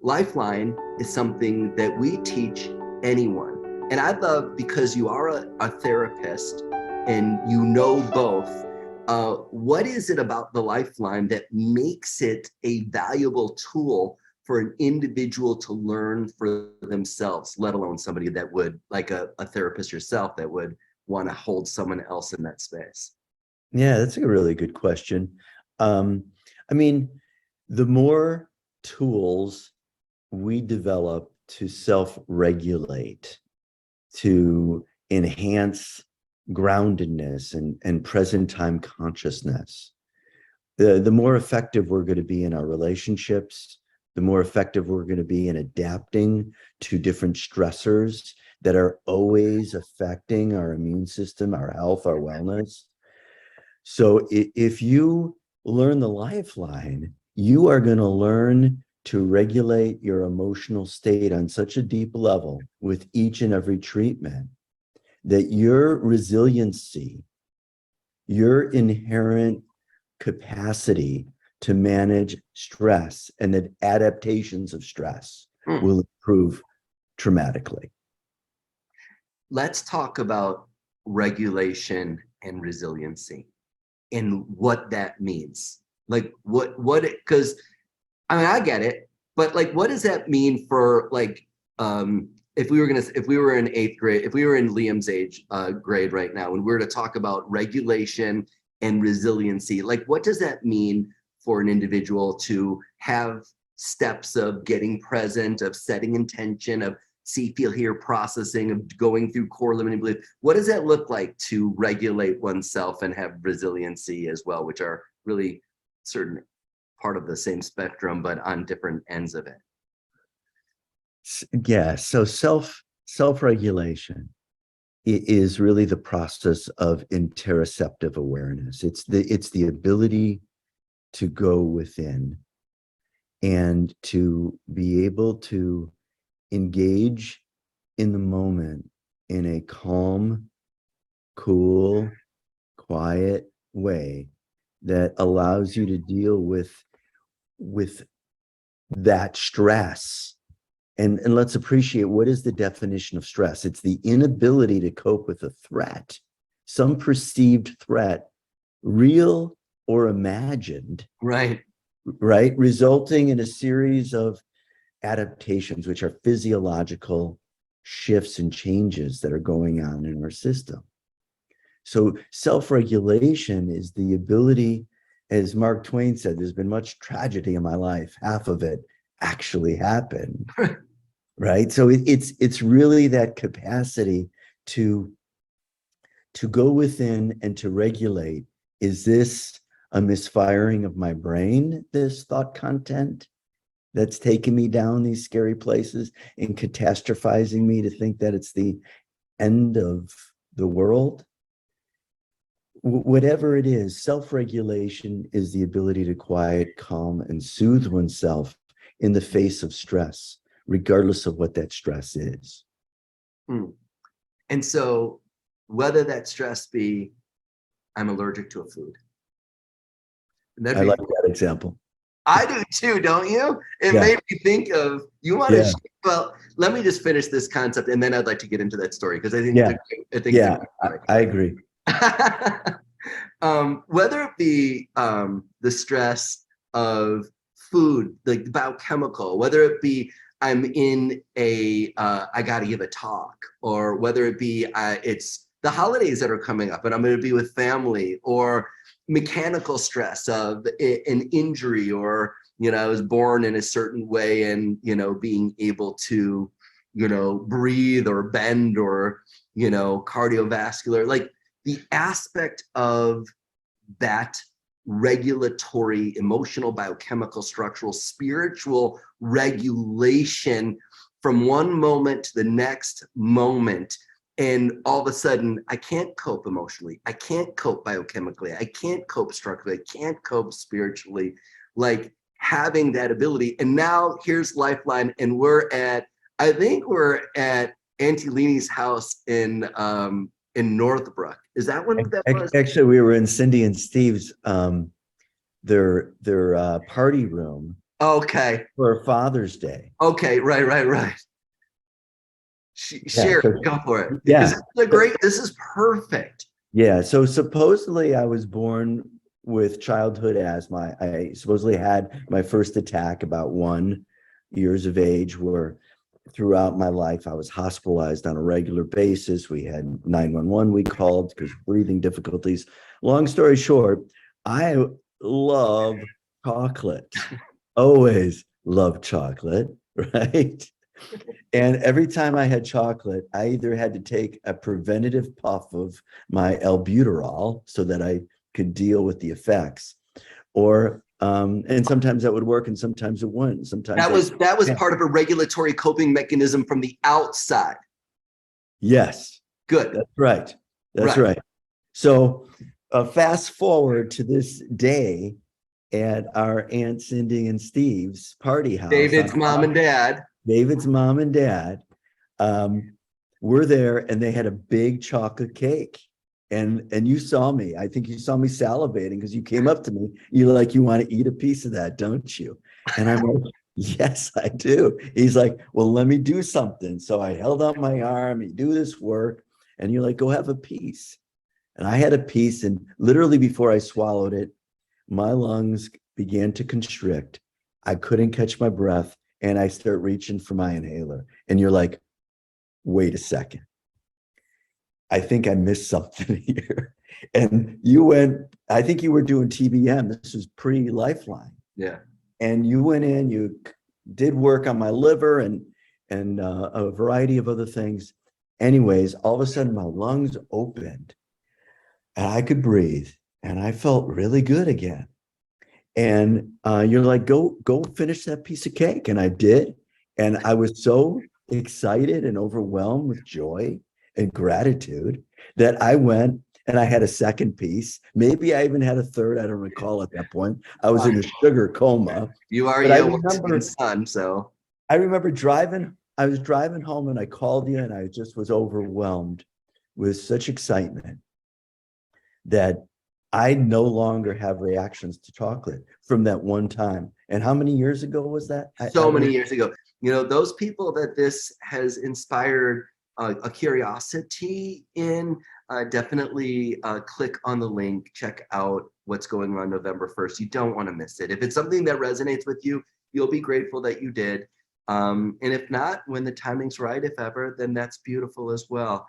LifeLine is something that we teach anyone. And I love, because you are a therapist and you know both, what is it about the LifeLine that makes it a valuable tool for an individual to learn for themselves, let alone somebody that would, like a therapist yourself, that would want to hold someone else in that space? Yeah, that's a really good question. Um, I mean, the more tools we develop to self-regulate, to enhance groundedness and present time consciousness, the more effective we're going to be in our relationships, the more effective we're going to be in adapting to different stressors that are always affecting our immune system, our health, our wellness. So if you learn the lifeline, you are going to learn to regulate your emotional state on such a deep level with each and every treatment that your resiliency, your inherent capacity to manage stress and the adaptations of stress will improve dramatically. Let's talk about regulation and resiliency and what that means. Like because I mean, I get it, but like, what does that mean for like, if we were in eighth grade, if we were in Liam's age grade right now, and we were to talk about regulation and resiliency, like, what does that mean for an individual to have steps of getting present, of setting intention, of see, feel, hear, processing, of going through core limiting belief? What does that look like to regulate oneself and have resiliency as well, which are really certain part of the same spectrum, but on different ends of it? Yeah, so self-regulation is really the process of interoceptive awareness. It's the ability to go within and to be able to engage in the moment in a calm, cool, quiet way that allows you to deal with that stress. And let's appreciate, what is the definition of stress? It's the inability to cope with a threat, some perceived threat, real or imagined, Right. resulting in a series of adaptations, which are physiological shifts and changes that are going on in our system. So self-regulation is the ability, as Mark Twain said, there's been much tragedy in my life, half of it actually happened. Right? So it's really that capacity to go within and to regulate. Is this a misfiring of my brain, this thought content that's taking me down these scary places and catastrophizing me to think that it's the end of the world? Whatever it is, self-regulation is the ability to quiet, calm, and soothe oneself in the face of stress, regardless of what that stress is. And so whether that stress be, I'm allergic to a food. I like that example. I do too, don't you? It made me think of, you want to, well, let me just finish this concept and then I'd like to get into that story, because I think I agree. Whether it be the stress of food, like the biochemical, whether it be I'm in I got to give a talk, or whether it be it's the holidays that are coming up and I'm going to be with family, or mechanical stress of an injury, or, I was born in a certain way and, being able to, breathe or bend, or, cardiovascular, like the aspect of that regulatory, emotional, biochemical, structural, spiritual regulation from one moment to the next moment. And all of a sudden, I can't cope emotionally. I can't cope biochemically. I can't cope structurally. I can't cope spiritually. Like having that ability. And now here's Lifeline. And I think we're at Auntie Leanie's house in Northbrook. Is that one that was? Actually, we were in Cindy and Steve's their party room. Okay. for Father's Day. Okay. Right. Right. Right. Yeah, Share it. Go for it. Because yeah. this is perfect. Yeah, so supposedly I was born with childhood asthma. I supposedly had my first attack about 1 years of age, where throughout my life I was hospitalized on a regular basis. We had 911 we called because breathing difficulties. Long story short, I love chocolate. Always love chocolate, right? And every time I had chocolate, I either had to take a preventative puff of my albuterol so that I could deal with the effects, or and sometimes that would work, and sometimes it wouldn't. Sometimes I, That was yeah, part of a regulatory coping mechanism from the outside. yes, Good. that's right, that's Right. right. So fast forward to this day at our Aunt Cindy and Steve's party house on David's mom and dad. David's mom and dad. um, we're there, and they had a big chocolate cake. And you saw me. I think you saw me salivating because you came up to me. You're like, you want to eat a piece of that, don't you? And I'm like, yes, I do. He's like, well, let me do something. So I held out my arm. You do this work, and you're like, go have a piece. And I had a piece, and literally before I swallowed it, my lungs began to constrict. I couldn't catch my breath, and I start reaching for my inhaler. And you're like, wait a second. I think I missed something here. And you went, I think you were doing TBM. This was pre Lifeline. Yeah. And you went in, you did work on my liver and a variety of other things. Anyways, all of a sudden my lungs opened and I could breathe, and I felt really good again. And you're like, go finish that piece of cake. And I did. And I was so excited and overwhelmed with joy and gratitude that I went and I had a second piece. Maybe I even had a third. I don't recall at that point. I was in a sugar coma. You are But I Yale's remember son, so I remember driving, I was driving home, and I called you, and I just was overwhelmed with such excitement that I no longer have reactions to chocolate from that one time. And how many years ago was that? I so many don't. years ago. You know, those people that this has inspired a curiosity in, definitely click on the link, check out what's going on November 1st. You don't want to miss it. If it's something that resonates with you, you'll be grateful that you did. And if not, when the timing's right, if ever, then that's beautiful as well.